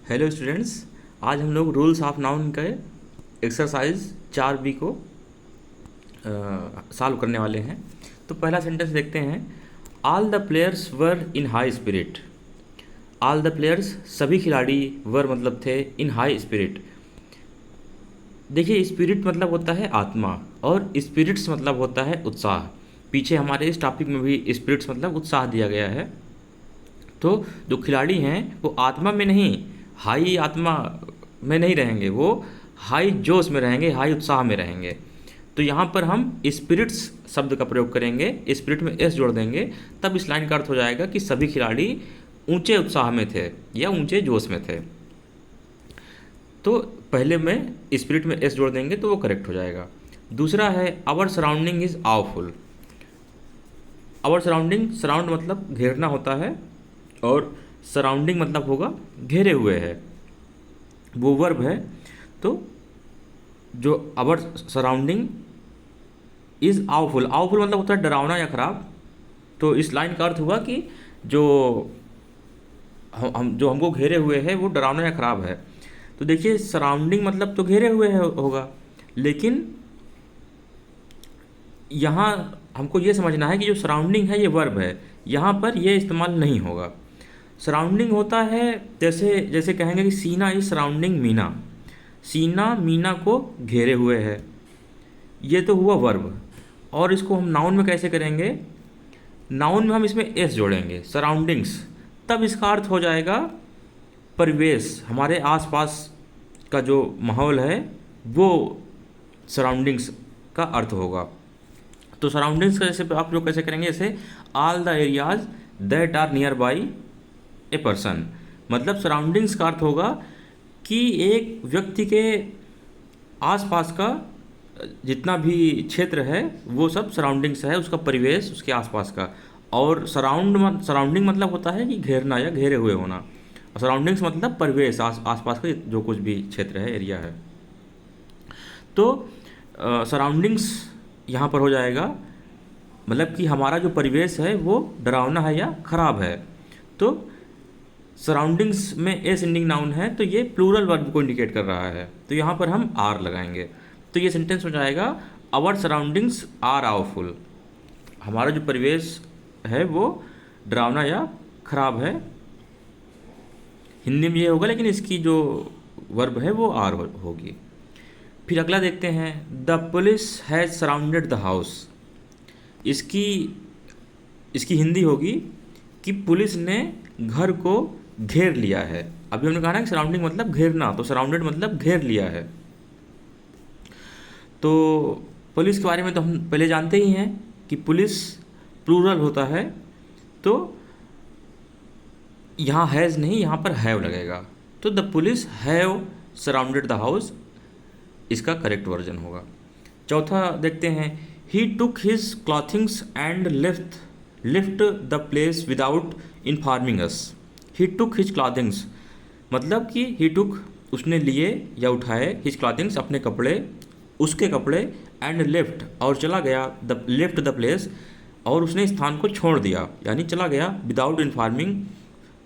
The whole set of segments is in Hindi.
हेलो स्टूडेंट्स, आज हम लोग रूल्स ऑफ नाउन के एक्सरसाइज 4B को सॉल्व करने वाले हैं। तो पहला सेंटेंस देखते हैं। All the players were in high spirit. All the players, सभी खिलाड़ी, वर मतलब थे, इन हाई स्पिरिट। देखिए, स्पिरिट मतलब होता है आत्मा और स्पिरिट्स मतलब होता है उत्साह। पीछे हमारे इस टॉपिक में भी स्पिरिट्स मतलब उत्साह दिया गया है। तो जो खिलाड़ी हैं वो आत्मा में नहीं, हाई आत्मा में नहीं रहेंगे, वो हाई जोश में रहेंगे, हाई उत्साह में रहेंगे। तो यहाँ पर हम स्पिरिट्स शब्द का प्रयोग करेंगे, स्पिरिट में एस जोड़ देंगे, तब इस लाइन का अर्थ हो जाएगा कि सभी खिलाड़ी ऊंचे उत्साह में थे या ऊंचे जोश में थे। तो पहले में स्पिरिट में एस जोड़ देंगे तो वो करेक्ट हो जाएगा। दूसरा है our surrounding is awful. Our surrounding, surround मतलब घेरना होता है और सराउंडिंग मतलब होगा घेरे हुए है, वो वर्ब है। तो जो our surrounding is awful, awful मतलब होता है डरावना या खराब। तो इस लाइन का अर्थ हुआ कि जो जो हमको घेरे हुए है वो डरावना या खराब है। तो देखिए, सराउंडिंग मतलब तो घेरे हुए है होगा, लेकिन यहाँ हमको ये समझना है कि जो सराउंडिंग है ये वर्ब है, यहाँ पर ये इस्तेमाल नहीं होगा। सराउंडिंग होता है जैसे जैसे कहेंगे कि सीना इज सराउंडिंग मीना, सीना मीना को घेरे हुए है, ये तो हुआ वर्ब। और इसको हम नाउन में कैसे करेंगे? नाउन में हम इसमें एस जोड़ेंगे, सराउंडिंग्स, तब इसका अर्थ हो जाएगा परिवेश, हमारे आसपास का जो माहौल है वो सराउंडिंग्स का अर्थ होगा। तो सराउंडिंग्स का जैसे आप लोग कैसे करेंगे, जैसे all the areas that are near by a person, मतलब सराउंडिंग्स का अर्थ होगा कि एक व्यक्ति के आसपास का जितना भी क्षेत्र है वो सब सराउंडिंग्स है, उसका परिवेश, उसके आसपास का। और सराउंडिंग मतलब होता है कि घेरना या घेरे हुए होना, और सराउंडिंग्स मतलब परिवेश, आसपास का जो कुछ भी क्षेत्र है, एरिया है। तो सराउंडिंग्स यहाँ पर हो जाएगा मतलब कि हमारा जो परिवेश है वो डरावना है या खराब है। तो सराउंडिंग्स में एस एंडिंग नाउन है, तो ये प्लूरल वर्ब को इंडिकेट कर रहा है, तो यहाँ पर हम आर लगाएंगे। तो ये सेंटेंस हो जाएगा आवर सराउंडिंग्स आर आवफुल, हमारा जो परिवेश है वो डरावना या खराब है। हिंदी में ये होगा, लेकिन इसकी जो वर्ब है वो आर होगी। फिर अगला देखते हैं, the police has surrounded the house. इसकी इसकी हिंदी होगी कि पुलिस ने घर को घेर लिया है। अभी हमने कहा ना कि सराउंडिंग मतलब घेरना, तो सराउंडेड मतलब घेर लिया है। तो पुलिस के बारे में तो हम पहले जानते ही हैं कि पुलिस प्लूरल होता है, तो यहाँ हैज़ नहीं, यहाँ पर हैव लगेगा। तो the police have surrounded the house, इसका करेक्ट वर्जन होगा। चौथा देखते हैं, he took his clothings and lift the place without informing us. He took his clothings मतलब कि ही टुक उसने लिए या उठाए, हिज क्लॉथिंग्स अपने कपड़े, उसके कपड़े, एंड लिफ्ट और चला गया, द लिफ्ट द प्लेस और उसने स्थान को छोड़ दिया, यानी चला गया, विदाउट इन्फॉर्मिंग,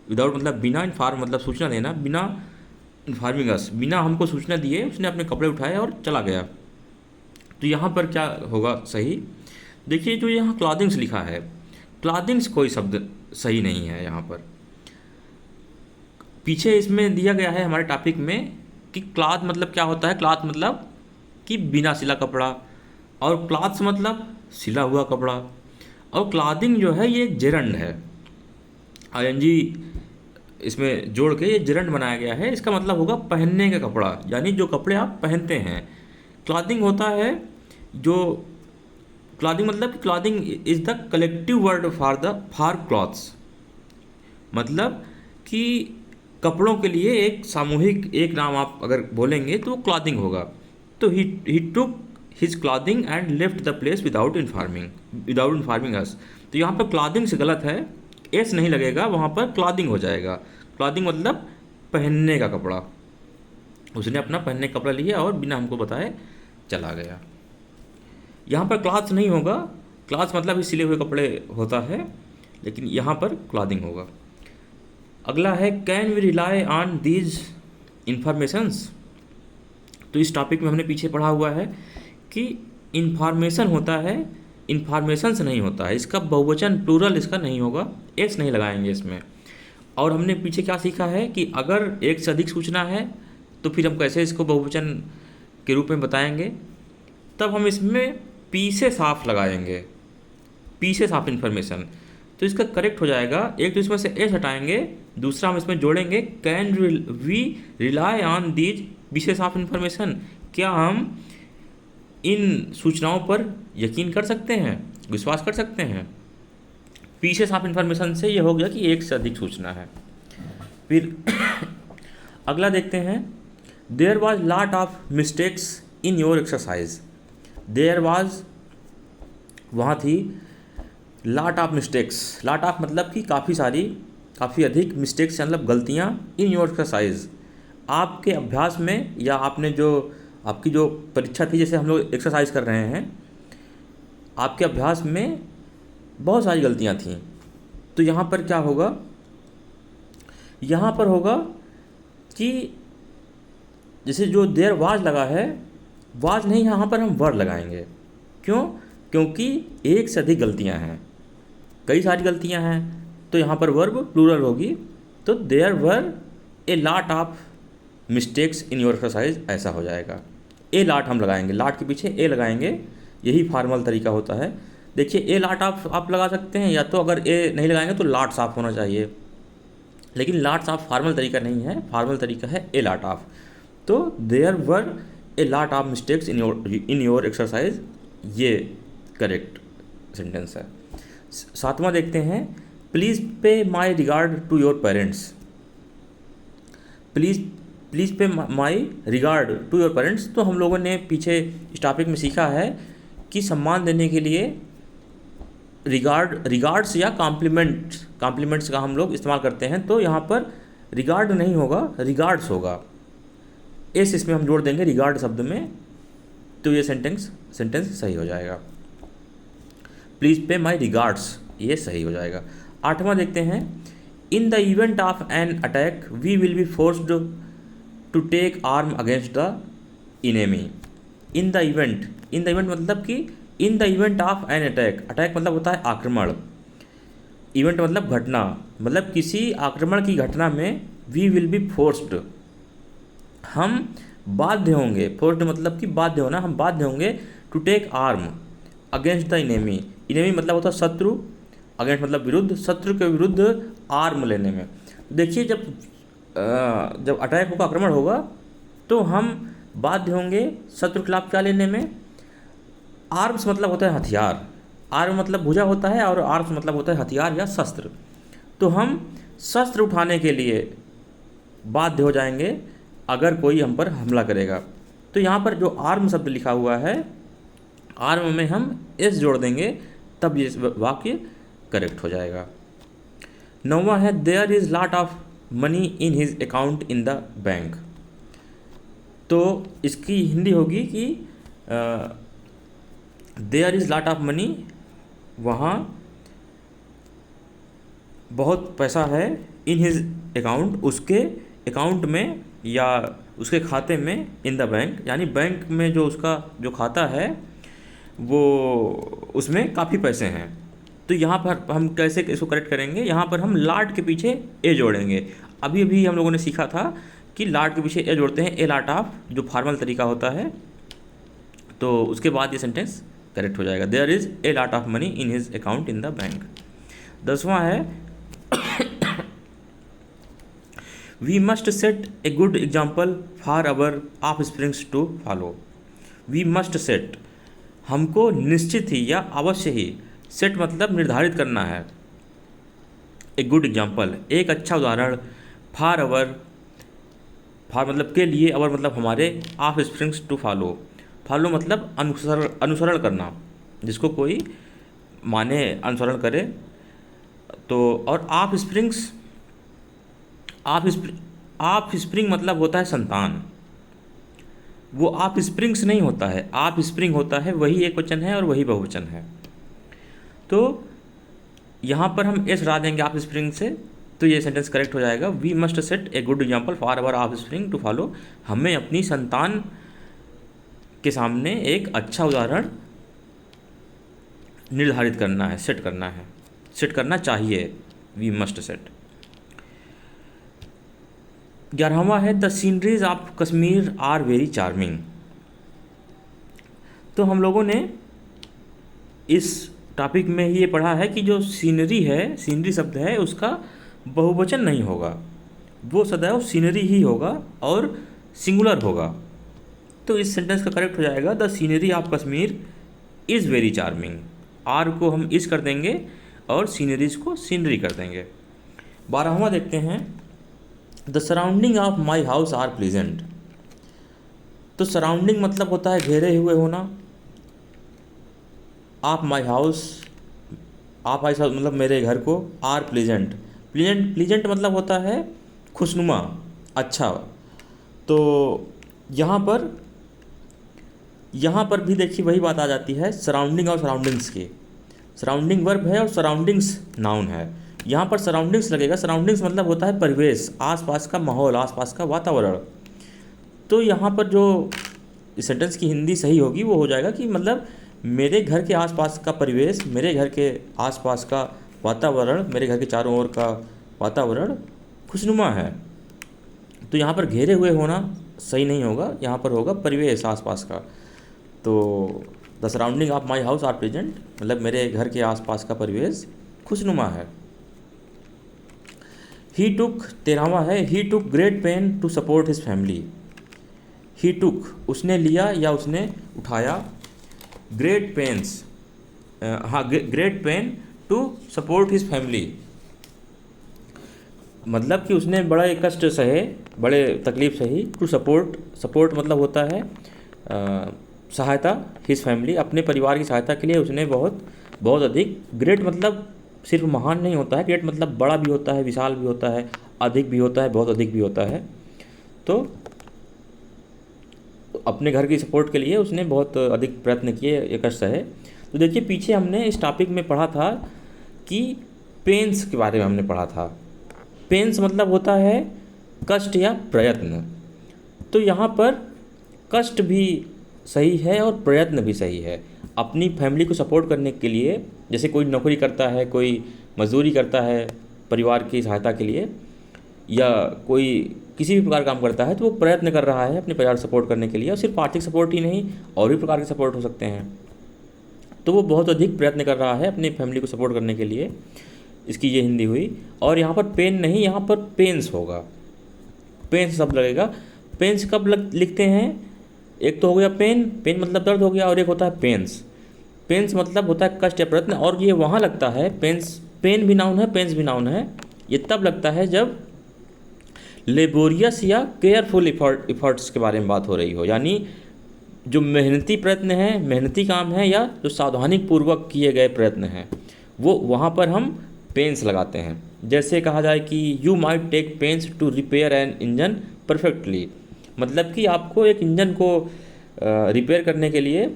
विदाउट मतलब बिना, इन्फॉर्म मतलब सूचना देना, बिना इन्फॉर्मिंग अस, बिना हमको सूचना दिए उसने अपने कपड़े उठाए और चला गया। तो यहाँ पर क्या होगा सही? देखिए, जो यहाँ क्लॉथिंग्स लिखा है, क्लॉथिंग्स कोई शब्द सही नहीं है यहाँ पर। पीछे इसमें दिया गया है हमारे टॉपिक में कि क्लॉथ मतलब क्या होता है। क्लॉथ मतलब कि बिना सिला कपड़ा, और क्लॉथ्स मतलब सिला हुआ कपड़ा। और क्लॉथिंग जो है ये जेरंड है, आईएनजी इसमें जोड़ के ये जेरंड बनाया गया है। इसका मतलब होगा पहनने का कपड़ा, यानी जो कपड़े आप पहनते हैं। क्लॉथिंग होता है जो, क्लॉथिंग मतलब clothing is the collective word for clothes, मतलब कि कपड़ों के लिए एक सामूहिक एक नाम आप अगर बोलेंगे तो वो क्लॉथिंग होगा। तो he took his clothing and left the place without informing us. तो यहाँ पर क्लॉथिंग से गलत है, एस नहीं लगेगा, वहाँ पर क्लॉथिंग हो जाएगा। क्लॉथिंग मतलब पहनने का कपड़ा, उसने अपना पहनने का कपड़ा लिया और बिना हमको बताए चला गया। यहाँ पर क्लॉथ्स नहीं होगा, क्लॉथ्स मतलब ही सिले हुए कपड़े होता है, लेकिन यहाँ पर क्लॉथिंग होगा। अगला है can we rely on these informations. तो इस टॉपिक में हमने पीछे पढ़ा हुआ है कि इंफॉर्मेशन होता है, इंफॉर्मेशंस नहीं होता है। इसका बहुवचन प्लूरल इसका नहीं होगा, एस नहीं लगाएंगे इसमें। और हमने पीछे क्या सीखा है कि अगर एक से अधिक सूचना है तो फिर हम कैसे इसको बहुवचन के रूप में बताएंगे। तब हम इसमें पीसेस ऑफ लगाएंगे, पीसेस ऑफ इंफॉर्मेशन। तो इसका करेक्ट हो जाएगा, एक तो इसमें से एस हटाएंगे, दूसरा हम इसमें जोड़ेंगे can we rely on these pieces of information. क्या हम इन सूचनाओं पर यकीन कर सकते हैं, विश्वास कर सकते हैं। पीसेस ऑफ इंफॉर्मेशन से ये हो गया कि एक से अधिक सूचना है। फिर अगला देखते हैं, there was lot of mistakes in your exercise. There was, वहाँ थी, lot of mistakes, lot of मतलब कि काफ़ी सारी, काफ़ी अधिक, मिस्टेक्स मतलब गलतियाँ, इन योर एक्सरसाइज, आपके अभ्यास में, या आपने जो आपकी जो परीक्षा थी, जैसे हम लोग एक्सरसाइज कर रहे हैं, आपके अभ्यास में बहुत सारी गलतियाँ थीं। तो यहाँ पर क्या होगा, यहाँ पर होगा कि जैसे जो देयर वाज लगा है, वाज नहीं, यहाँ पर हम वर लगाएंगे। क्यों? क्योंकि एक से अधिक गलतियाँ हैं, कई सारी गलतियाँ हैं, तो यहाँ पर वर्ब प्लूरल होगी। तो there were a lot of mistakes in your exercise, ऐसा हो जाएगा। ए लॉट हम लगाएंगे, लॉट के पीछे ए लगाएंगे, यही फॉर्मल तरीका होता है। देखिए ए लॉट आप लगा सकते हैं, या तो अगर ए नहीं लगाएंगे तो लॉट्स ऑफ होना चाहिए, लेकिन लॉट्स ऑफ फॉर्मल तरीका नहीं है, फॉर्मल तरीका है ए लॉट ऑफ। तो there were a lot of mistakes in your exercise, ये करेक्ट सेंटेंस है। सातवां देखते हैं, please pay my regard to your parents. Please pay my regard to your parents. तो हम लोगों ने पीछे इस टॉपिक में सीखा है कि सम्मान देने के लिए रिगार्ड्स या कॉम्प्लीमेंट्स का हम लोग इस्तेमाल करते हैं। तो यहाँ पर रिगार्ड नहीं होगा, रिगार्ड्स होगा, एस इसमें हम जोड़ देंगे रिगार्ड शब्द में, तो ये सेंटेंस सही हो जाएगा। प्लीज़ पे माई रिगार्ड्स, ये सही हो जाएगा। आठवां देखते हैं, in the event of an attack we will be forced to take arm against the enemy. In the event मतलब कि in the event of an attack, attack मतलब होता है आक्रमण, इवेंट मतलब घटना, मतलब किसी आक्रमण की घटना में वी विल बी फोर्स्ड, हम बाध्य होंगे, फोर्स्ड मतलब कि बाध्य होना, हम बाध्य होंगे, to take arm against the enemy. Enemy मतलब होता है शत्रु, अगेंस्ट मतलब विरुद्ध, शत्रु के विरुद्ध आर्म लेने में। देखिए जब अटैक होगा, आक्रमण होगा, तो हम बाध्य होंगे शत्रु के खिलाफ क्या लेने में। आर्म्स मतलब होता है हथियार, आर्म मतलब भुजा होता है, और आर्म्स मतलब होता है हथियार या शस्त्र। तो हम शस्त्र उठाने के लिए बाध्य हो जाएंगे अगर कोई हम पर हमला करेगा। तो यहाँ पर जो आर्म शब्द लिखा हुआ है, आर्म में हम एस जोड़ देंगे, तब ये वाक्य करेक्ट हो जाएगा। नौवां है, there is lot of money in his account in the bank. तो इसकी हिंदी होगी कि there is lot of money, वहाँ बहुत पैसा है, इन हिज अकाउंट, उसके अकाउंट में या उसके खाते में, इन द बैंक यानी बैंक में जो उसका जो खाता है वो उसमें काफ़ी पैसे हैं। तो यहाँ पर हम कैसे इसको करेक्ट करेंगे, यहाँ पर हम लॉट के पीछे ए जोड़ेंगे। अभी हम लोगों ने सीखा था कि लॉट के पीछे ए जोड़ते हैं, ए लॉट ऑफ, जो फॉर्मल तरीका होता है। तो उसके बाद ये सेंटेंस करेक्ट हो जाएगा, there is a lot of money in his account in the bank. 10वां है, we must set a good example for our offsprings to follow. We must set, हमको निश्चित ही या अवश्य ही, सेट मतलब निर्धारित करना है, ए गुड एग्जाम्पल, एक अच्छा उदाहरण, फॉर अवर, फॉर मतलब के लिए, अवर मतलब हमारे, offsprings to follow, follow मतलब अनुसरण करना, जिसको कोई माने, अनुसरण करे। तो और ऑफ स्प्रिंग मतलब होता है संतान, वो ऑफ स्प्रिंग्स नहीं होता है, ऑफ स्प्रिंग होता है, वही एक वचन है और वही बहुवचन है। तो यहाँ पर हम एस हटा देंगे ऑफ स्प्रिंग से, तो ये सेंटेंस करेक्ट हो जाएगा, we must set a good example for our offspring to follow. हमें अपनी संतान के सामने एक अच्छा उदाहरण निर्धारित करना है, सेट करना है, सेट करना चाहिए, वी मस्ट सेट। 11वां है the sceneries of Kashmir are very charming. तो हम लोगों ने इस टॉपिक में ये पढ़ा है कि जो सीनरी है, सीनरी शब्द है, उसका बहुवचन नहीं होगा, वो सदैव सीनरी ही होगा और सिंगुलर होगा। तो इस सेंटेंस का करेक्ट हो जाएगा the scenery of Kashmir is very charming. Are को हम इज़ कर देंगे और सीनरीज को सीनरी कर देंगे। 12वां देखते हैं, the surrounding of my house are pleasant. तो सराउंडिंग मतलब होता है घेरे हुए होना। Of my house, of my house मतलब मेरे घर को, आर प्लीजेंट, प्लीजेंट मतलब होता है खुशनुमा, अच्छा। तो यहाँ पर भी देखिए वही बात आ जाती है सराउंडिंग और सराउंडिंग्स की। सराउंडिंग वर्ब है और सराउंडिंग्स नाउन है। यहाँ पर सराउंडिंग्स लगेगा। सराउंडिंग्स मतलब होता है परिवेश, आसपास का माहौल, आसपास का वातावरण। तो यहाँ पर जो इस सेंटेंस की हिंदी सही होगी वो हो जाएगा कि मतलब मेरे घर के आसपास का परिवेश, मेरे घर के आसपास का वातावरण, मेरे घर के चारों ओर का वातावरण खुशनुमा है। तो यहाँ पर घेरे हुए होना सही नहीं होगा, यहाँ पर होगा परिवेश आसपास का। तो the surrounding of my house are present मतलब मेरे घर के आसपास का परिवेश खुशनुमा है। ही टुक, 13वां है, he took great pain to support his family. He took उसने लिया या उसने उठाया, ग्रेट पेन्स, हाँ great pain to support his family मतलब कि उसने बड़ा एक कष्ट सहे, बड़े तकलीफ सही। टू सपोर्ट, सपोर्ट मतलब होता है सहायता, हिज फैमिली अपने परिवार की सहायता के लिए उसने बहुत अधिक। ग्रेट मतलब सिर्फ महान नहीं होता है, ग्रेट मतलब बड़ा भी होता है, विशाल भी होता है, अधिक भी होता है, बहुत अधिक भी होता है। तो अपने घर की सपोर्ट के लिए उसने बहुत अधिक प्रयत्न किए, ये कष्ट है। तो देखिए पीछे हमने इस टॉपिक में पढ़ा था कि पेन्स के बारे में हमने पढ़ा था। पेन्स मतलब होता है कष्ट या प्रयत्न। तो यहाँ पर कष्ट भी सही है और प्रयत्न भी सही है। अपनी फैमिली को सपोर्ट करने के लिए, जैसे कोई नौकरी करता है, कोई मजदूरी करता है परिवार की सहायता के लिए, या कोई किसी भी प्रकार काम करता है, तो वो प्रयत्न कर रहा है अपने परिवार को सपोर्ट करने के लिए। और सिर्फ आर्थिक सपोर्ट ही नहीं, और भी प्रकार के सपोर्ट हो सकते हैं। तो वो बहुत अधिक प्रयत्न कर रहा है अपनी फैमिली को सपोर्ट करने के लिए। इसकी ये हिंदी हुई। और यहाँ पर पेन नहीं, यहाँ पर पेन्स होगा, पेन्स शब्द लगेगा। पेन्स कब लिखते हैं? एक तो हो गया पेन, पेन मतलब दर्द हो गया, और एक होता है पेन्स। पेन्स मतलब होता है कष्ट या प्रयत्न, और ये वहाँ लगता है पेन्स, पेन भी नाउन है, पेन्स भी नाउन है। ये तब लगता है जब लेबोरियस या केयरफुल इफर्ट्स के बारे में बात हो रही हो, यानी जो मेहनती प्रयत्न है, मेहनती काम है, या जो सावधानी पूर्वक किए गए प्रयत्न हैं, वो वहाँ पर हम पेन्स लगाते हैं। जैसे कहा जाए कि you might take pains to repair an engine perfectly, मतलब कि आपको एक इंजन को रिपेयर करने के लिए,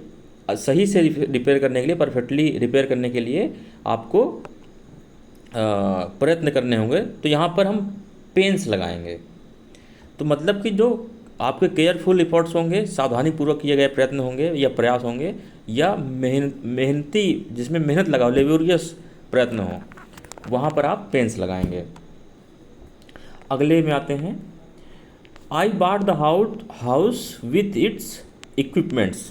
सही से रिपेयर करने के लिए, परफेक्टली रिपेयर करने के लिए आपको प्रयत्न करने होंगे। तो यहाँ पर हम पेन्स लगाएंगे। तो मतलब कि जो आपके केयरफुल एफर्ट्स होंगे, सावधानी पूर्वक किए गए प्रयत्न होंगे या प्रयास होंगे, या मेहनती जिसमें मेहनत लगाओ, लेबोरियस प्रयत्न हो, वहाँ पर आप पेन्स लगाएंगे। अगले में आते हैं, I bought the house with its equipments.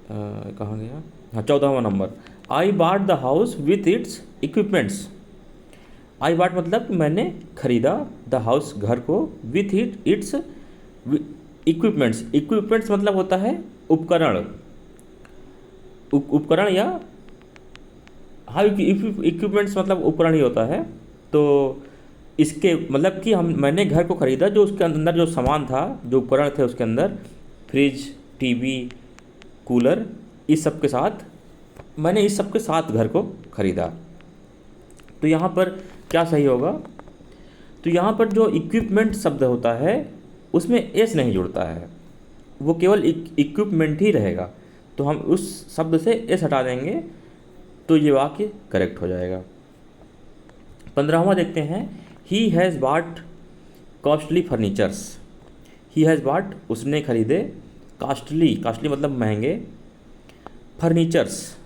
कहाँ गया? हाँ 14वां नंबर, I bought the house with its equipments. I bought मतलब मैंने खरीदा, द हाउस घर को, विथ इट्स इक्विपमेंट्स। इक्विपमेंट्स मतलब होता है उपकरण, उपकरण या हाँ इक्विपमेंट्स मतलब उपकरण ही होता है। तो इसके मतलब कि मैंने घर को ख़रीदा, जो उसके अंदर जो सामान था, जो उपकरण थे उसके अंदर, फ्रिज, टीवी, कूलर, इस सब के साथ, मैंने इस सब के साथ घर को ख़रीदा। तो यहाँ पर क्या सही होगा? तो यहाँ पर जो इक्विपमेंट शब्द होता है उसमें एस नहीं जुड़ता है, वो केवल इक्विपमेंट ही रहेगा। तो हम उस शब्द से एस हटा देंगे, तो ये वाक्य करेक्ट हो जाएगा। 15वां देखते हैं, ही has bought costly furnitures. He has bot, उसने खरीदे, कॉस्टली, कॉस्टली मतलब महंगे, फर्नीचर्स,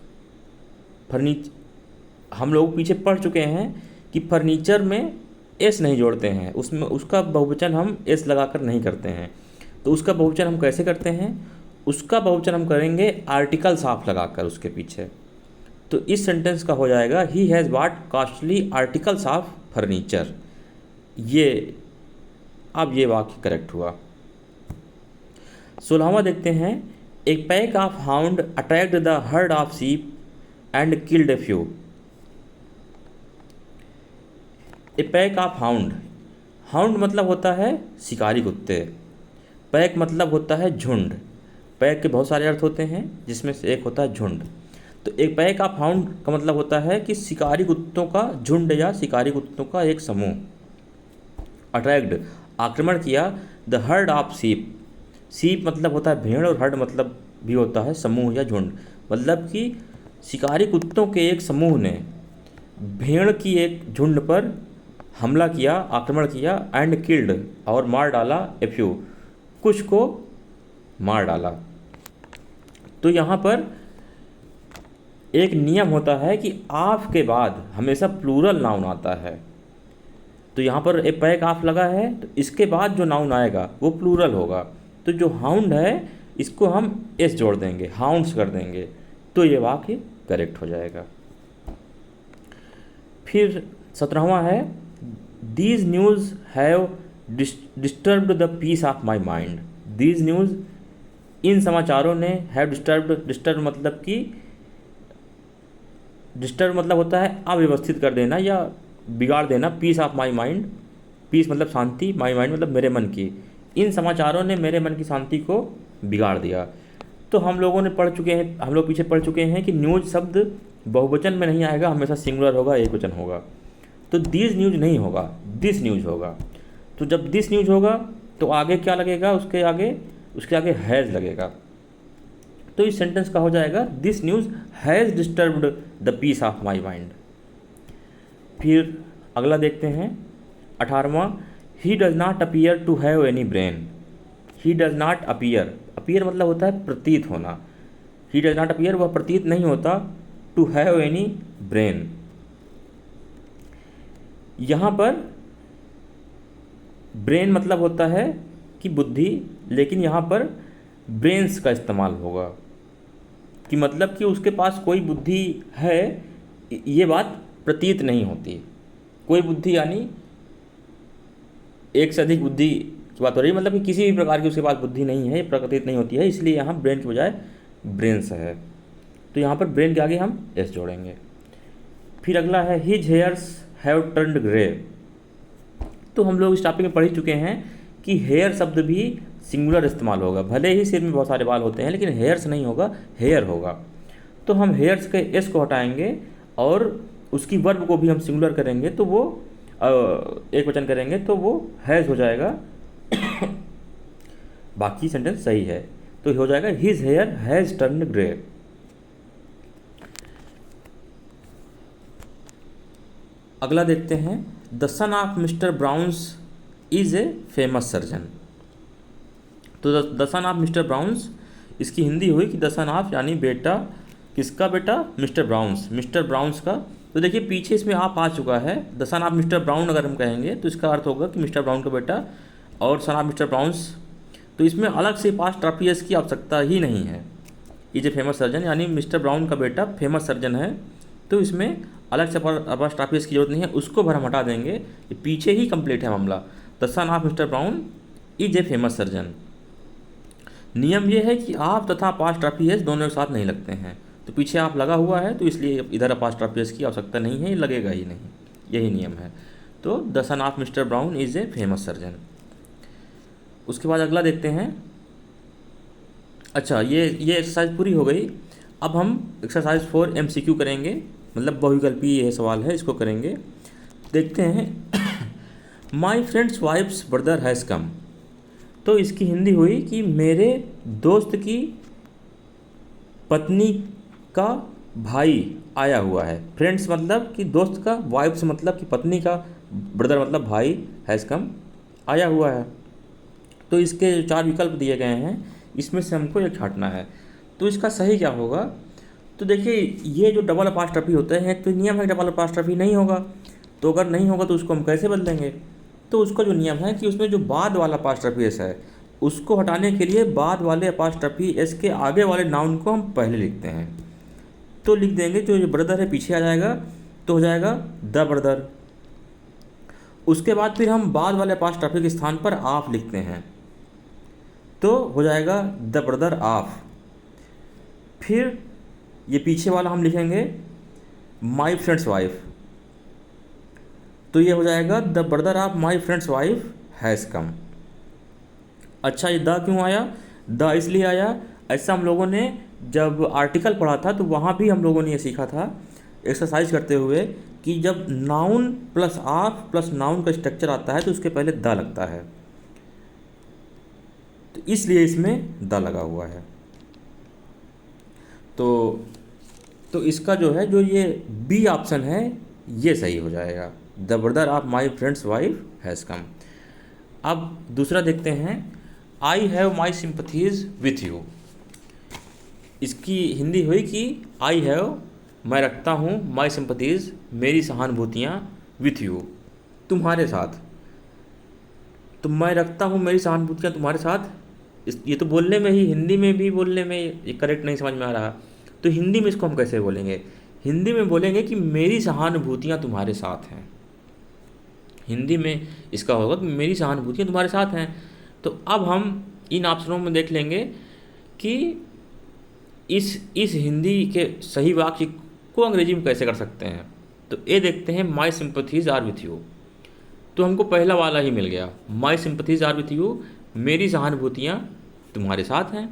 हम लोग पीछे पढ़ चुके हैं कि फर्नीचर में एस नहीं जोड़ते हैं, उसमें उसका बहुवचन हम एस लगाकर नहीं करते हैं। तो उसका बहुवचन हम कैसे करते हैं? उसका बहुवचन हम करेंगे आर्टिकल साफ लगाकर उसके पीछे। तो इस सेंटेंस का हो जाएगा, he has bought costly articles of furniture. ये अब ये वाक्य करेक्ट हुआ। 16वां देखते हैं, a pack of hound attacked the herd of sheep and killed a few. A pack of hound, hound मतलब होता है शिकारी कुत्ते, पैक मतलब होता है झुंड। पैक के बहुत सारे अर्थ होते हैं जिसमें से एक होता है झुंड। तो एक पैक ऑफ हाउंड का मतलब होता है कि शिकारी कुत्तों का झुंड या शिकारी कुत्तों का एक समूह। अट्रैक्ट, आक्रमण किया, the herd of sheep, sheep मतलब होता है भेड़ और हर्ड मतलब भी होता है समूह या झुंड। मतलब कि शिकारी कुत्तों के एक समूह ने भेड़ की एक झुंड पर हमला किया, आक्रमण किया, एंड किल्ड और मार डाला, ए फ्यू, कुछ को मार डाला। तो यहाँ पर एक नियम होता है कि ऑफ के बाद हमेशा प्लूरल नाउन आता है। तो यहाँ पर ए पैक ऑफ लगा है, तो इसके बाद जो नाउन आएगा वो प्लूरल होगा। तो जो हाउंड है इसको हम एस जोड़ देंगे, हाउंड्स कर देंगे, तो ये वाक्य करेक्ट हो जाएगा। फिर 17वां है, these news have disturbed the peace of my mind. These news, इन समाचारों ने, हैव डिस्टर्ब्ड, डिस्टर्ब मतलब कि, डिस्टर्ब मतलब होता है अव्यवस्थित कर देना या बिगाड़ देना। Peace of my mind, peace मतलब शांति, माई माइंड मतलब मेरे मन की। इन समाचारों ने मेरे मन की शांति को बिगाड़ दिया। तो हम लोगों ने पढ़ चुके हैं, हम लोग पीछे पढ़ चुके हैं कि न्यूज़ शब्द बहुवचन में नहीं आएगा, हमेशा सिंगुलर होगा, एक वचन होगा। तो दिस न्यूज़ नहीं होगा, दिस न्यूज़ होगा। तो जब दिस न्यूज़ होगा तो आगे क्या लगेगा? उसके आगे हैज़ लगेगा। तो इस सेंटेंस का हो जाएगा, this news has disturbed the peace of my mind. फिर अगला देखते हैं 18वां, he does not appear to have any brain. He does not appear, appear मतलब होता है प्रतीत होना। ही डज नॉट अपीयर, वह प्रतीत नहीं होता, टू हैव एनी ब्रेन। यहाँ पर ब्रेन मतलब होता है कि बुद्धि, लेकिन यहाँ पर ब्रेन्स का इस्तेमाल होगा कि मतलब कि उसके पास कोई बुद्धि है, ये बात प्रतीत नहीं होती। कोई बुद्धि यानी एक से अधिक बुद्धि की बात हो रही है, मतलब कि किसी भी प्रकार की उसके पास बुद्धि नहीं है, ये प्रतीत नहीं होती है, इसलिए यहाँ ब्रेन के बजाय ब्रेन्स है। तो यहाँ पर ब्रेन के आगे हम एस जोड़ेंगे। फिर अगला है, his hairs have turned grey. तो हम लोग इस टॉपिक में पढ़ ही चुके हैं कि हेयर शब्द भी सिंगुलर इस्तेमाल होगा। भले ही सिर में बहुत सारे बाल होते हैं लेकिन हेयर्स नहीं होगा, हेयर होगा। तो हम हेयर्स के एस को हटाएंगे और उसकी वर्ब को भी हम सिंगुलर करेंगे, तो वो एक वचन करेंगे तो वो हैज़ हो जाएगा। बाकी सेंटेंस सही है, तो हो जाएगा his hair has turned grey. अगला देखते हैं, the son of Mr Browns is a famous surgeon. तो the son of Mr Browns, इसकी हिंदी हुई कि द सन ऑफ यानी बेटा, किसका बेटा? मिस्टर ब्राउन्स, मिस्टर ब्राउन्स का। तो देखिए पीछे इसमें आप आ चुका है, the son of mister brown अगर हम कहेंगे तो इसका अर्थ होगा कि मिस्टर ब्राउन का बेटा और सन ऑफ मिस्टर ब्राउन्स। तो इसमें अलग से पास्ट ट्रापियस की आवश्यकता ही नहीं है। इज ए फेमस सर्जन यानी मिस्टर ब्राउन का बेटा फेमस सर्जन है, तो इसमें अलग से पास्ट ट्रापियस की जरूरत नहीं है, उसको भर हम हटा देंगे। ये पीछे ही कंप्लीट है मामला। The son of mister brown is a famous surgeon. नियम ये है कि आप तथा पास्ट ट्रापियस दोनों एक साथ नहीं लगते हैं, तो पीछे आप लगा हुआ है तो इसलिए इधर पास्ट ट्रापियस की आवश्यकता नहीं है, ये लगेगा ही नहीं, यही नियम है। तो the son of mister brown is a famous surgeon. उसके बाद अगला देखते हैं। अच्छा, ये एक्सरसाइज पूरी हो गई। अब हम एक्सरसाइज 4 MCQ करेंगे, मतलब बहुविकल्पीय ये सवाल है, इसको करेंगे। देखते हैं, my friend's wife's brother has come. तो इसकी हिंदी हुई कि मेरे दोस्त की पत्नी का भाई आया हुआ है। फ्रेंड्स मतलब कि दोस्त का, वाइफ्स मतलब कि पत्नी का, ब्रदर मतलब भाई, हैज़ कम आया हुआ है। तो इसके जो 4 विकल्प दिए गए हैं इसमें से हमको एक छांटना है। तो इसका सही क्या होगा? तो देखिए ये जो डबल अपास्ट्रफी होते हैं तो नियम है डबल अपास्ट्रफी नहीं होगा। तो अगर नहीं होगा तो उसको हम कैसे बदलेंगे? तो उसका जो नियम है कि उसमें जो बाद वाला अपास्ट्रफी एस है उसको हटाने के लिए बाद वाले अपास्ट्रफी एस के आगे वाले नाउन को हम पहले लिखते हैं। तो लिख देंगे जो ब्रदर है पीछे आ जाएगा, तो हो जाएगा द ब्रदर। उसके बाद फिर हम बाद वाले अपास्ट्रफी के स्थान पर ऑफ लिखते हैं, तो हो जाएगा द ब्रदर ऑफ। फिर ये पीछे वाला हम लिखेंगे माई फ्रेंड्स वाइफ, तो ये हो जाएगा the brother of my friends wife has come. अच्छा, ये द क्यों आया? द इसलिए आया, ऐसा हम लोगों ने जब आर्टिकल पढ़ा था तो वहाँ भी हम लोगों ने ये सीखा था एक्सरसाइज करते हुए कि जब noun plus of plus noun का स्ट्रक्चर आता है तो उसके पहले द लगता है, तो इसलिए इसमें द लगा हुआ है। तो इसका जो है, जो ये बी ऑप्शन है ये सही हो जाएगा, the brother of my friends wife has come. अब दूसरा देखते हैं, I have my sympathies with you. इसकी हिंदी हुई कि आई हैव, मैं रखता हूँ, माई सिंपथीज, मेरी सहानुभूतियाँ, विथ यू, तुम्हारे साथ। तो मैं रखता हूँ मेरी सहानुभूतियाँ तुम्हारे साथ, ये तो बोलने में ही, हिंदी में भी बोलने में ये करेक्ट नहीं समझ में आ रहा। तो हिंदी में इसको हम कैसे बोलेंगे? हिंदी में बोलेंगे कि मेरी सहानुभूतियाँ तुम्हारे साथ हैं। हिंदी में इसका होगा कि मेरी सहानुभूतियाँ तुम्हारे साथ हैं। तो अब हम इन ऑप्शनों में देख लेंगे कि इस हिंदी के सही वाक्य को अंग्रेजी में कैसे कर सकते हैं। तो ये देखते हैं, माई सिंपथीज आर विथ यू, तो हमको पहला वाला ही मिल गया, माई सिंपथीज आर विथ यू, मेरी सहानुभूतियाँ तुम्हारे साथ हैं।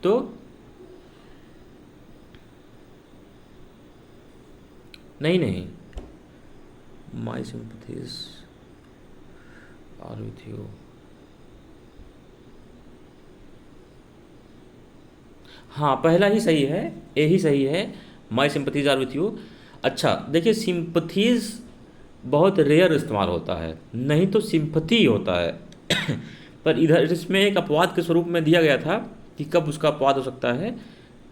तो नहीं, माई सिंपथीज आर विथ यू, हाँ पहला ही सही है, ए ही सही है, माई सिंपथीज आर विथ यू। अच्छा देखिए, सिंपथीज बहुत रेयर इस्तेमाल होता है, नहीं तो सिंपथी होता है पर इधर इसमें एक अपवाद के स्वरूप में दिया गया था कि कब उसका अपवाद हो सकता है,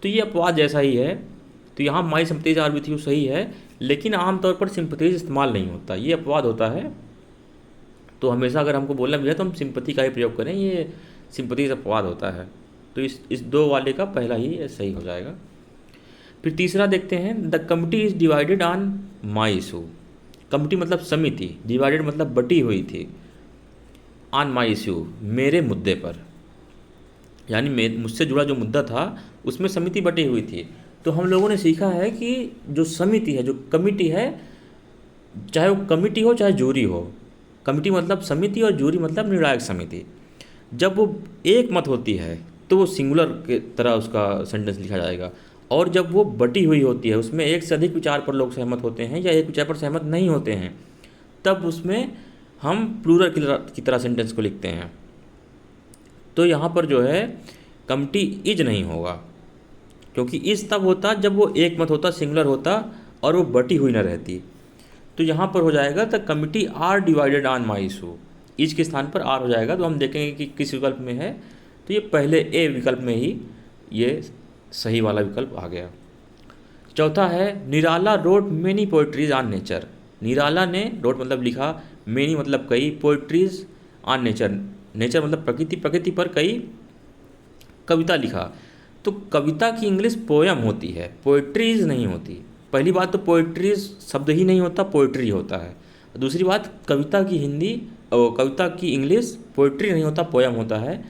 तो ये अपवाद जैसा ही है। तो यहाँ माई सिंपथीज आर विथ यू सही है, लेकिन आमतौर पर सिंपथीज इस्तेमाल नहीं होता, ये अपवाद होता है। तो हमेशा अगर हमको बोलना भी है तो हम सिंपथी का ही प्रयोग करें, ये सिंपथीज अपवाद होता है। तो इस दो वाले का पहला ही सही हो जाएगा। फिर तीसरा देखते हैं, the committee is divided on my issue. Committee मतलब समिति, डिवाइडेड मतलब बटी हुई थी, ऑन माई इशू, मेरे मुद्दे पर, यानी मुझसे जुड़ा जो मुद्दा था उसमें समिति बटी हुई थी। तो हम लोगों ने सीखा है कि जो समिति है, जो कमिटी है, चाहे वो कमिटी हो चाहे जूरी हो, कमिटी मतलब समिति और जूरी मतलब निर्णायक समिति, जब वो एक मत होती है तो वो सिंगुलर के तरह उसका सेंटेंस लिखा जाएगा, और जब वो बटी हुई होती है, उसमें एक से अधिक विचार पर लोग सहमत होते हैं या एक विचार पर सहमत नहीं होते हैं, तब उसमें हम प्लूरल की तरह सेंटेंस को लिखते हैं। तो यहाँ पर जो है कमिटी इज नहीं होगा, क्योंकि इज तब होता जब वो एक मत होता, सिंगुलर होता और वो बटी हुई न रहती। तो यहाँ पर हो जाएगा the committee are divided on my issue, is के स्थान पर आर हो जाएगा। तो हम देखेंगे कि किस विकल्प में है, तो ये पहले ए विकल्प में ही ये सही वाला विकल्प आ गया। चौथा है, Nirala wrote many poetries on nature. Nirala ने, रोट मतलब लिखा, मेनी मतलब कई, पोइट्रीज ऑन नेचर, नेचर मतलब प्रकृति, प्रकृति पर कई कविता लिखा। तो कविता की इंग्लिश पोयम होती है, पोइट्रीज नहीं होती। पहली बात तो पोइट्रीज शब्द ही नहीं होता, पोइट्री होता है। दूसरी बात, कविता की हिंदी और कविता की इंग्लिश पोइट्री नहीं होता, पोयम होता है।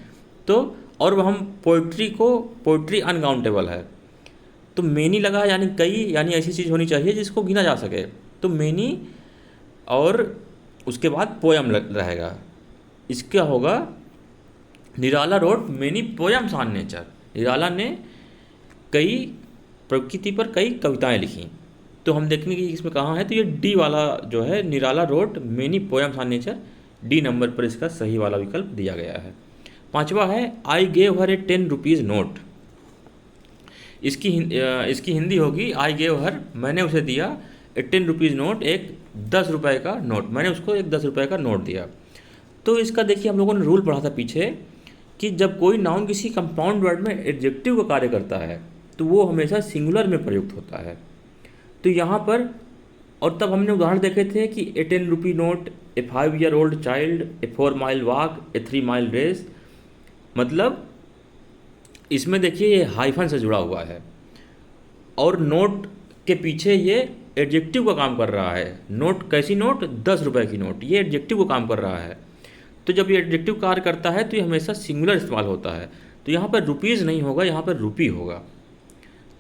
तो और हम पोइट्री को, पोइट्री अनकाउंटेबल है, तो मेनी लगा यानी कई, यानी ऐसी चीज़ होनी चाहिए जिसको गिना जा सके। तो मेनी और उसके बाद पोयम रहेगा, इसका होगा Nirala wrote many poems on nature. Nirala ने कई, प्रकृति पर कई कविताएं लिखी। तो हम देखेंगे कि इसमें कहाँ है, तो ये डी वाला जो है, Nirala wrote many poems on nature, D number पर इसका सही वाला विकल्प दिया गया है। पांचवा है, I gave her A 10 rupees note. इसकी हिंदी होगी आई गेव हर, मैंने उसे दिया ए 10 रुपीज़ नोट, एक 10 रुपए का नोट, मैंने उसको एक 10 रुपए का नोट दिया। तो इसका देखिए हम लोगों ने रूल पढ़ा था पीछे कि जब कोई नाउन किसी कंपाउंड वर्ड में एडजेक्टिव का कार्य करता है तो वो हमेशा सिंगुलर में प्रयुक्त होता है। तो यहाँ पर, और तब हमने उदाहरण देखे थे कि ए 10 रुपी नोट, ए 5 ईयर ओल्ड चाइल्ड, ए 4 माइल वॉक, ए 3 माइल रेस। मतलब इसमें देखिए ये हाइफन से जुड़ा हुआ है और नोट के पीछे ये एडजेक्टिव का काम कर रहा है। नोट कैसी नोट? 10 रुपए की नोट, ये एडजेक्टिव का काम कर रहा है। तो जब ये एडजेक्टिव कार्य करता है तो ये हमेशा सिंगुलर इस्तेमाल होता है। तो यहाँ पर रुपीज़ नहीं होगा, यहाँ पर रुपी होगा।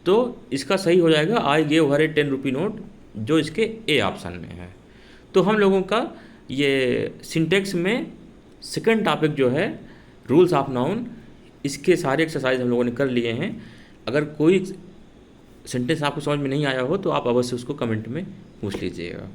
तो इसका सही हो जाएगा I gave her A 10 rupee note, जो इसके ए ऑप्शन में है। तो हम लोगों का ये सिंटेक्स में सेकंड टॉपिक जो है रूल्स ऑफ नाउन, इसके सारे एक्सरसाइज हम लोगों ने कर लिए हैं। अगर कोई सेंटेंस आपको समझ में नहीं आया हो तो आप अवश्य उसको कमेंट में पूछ लीजिएगा।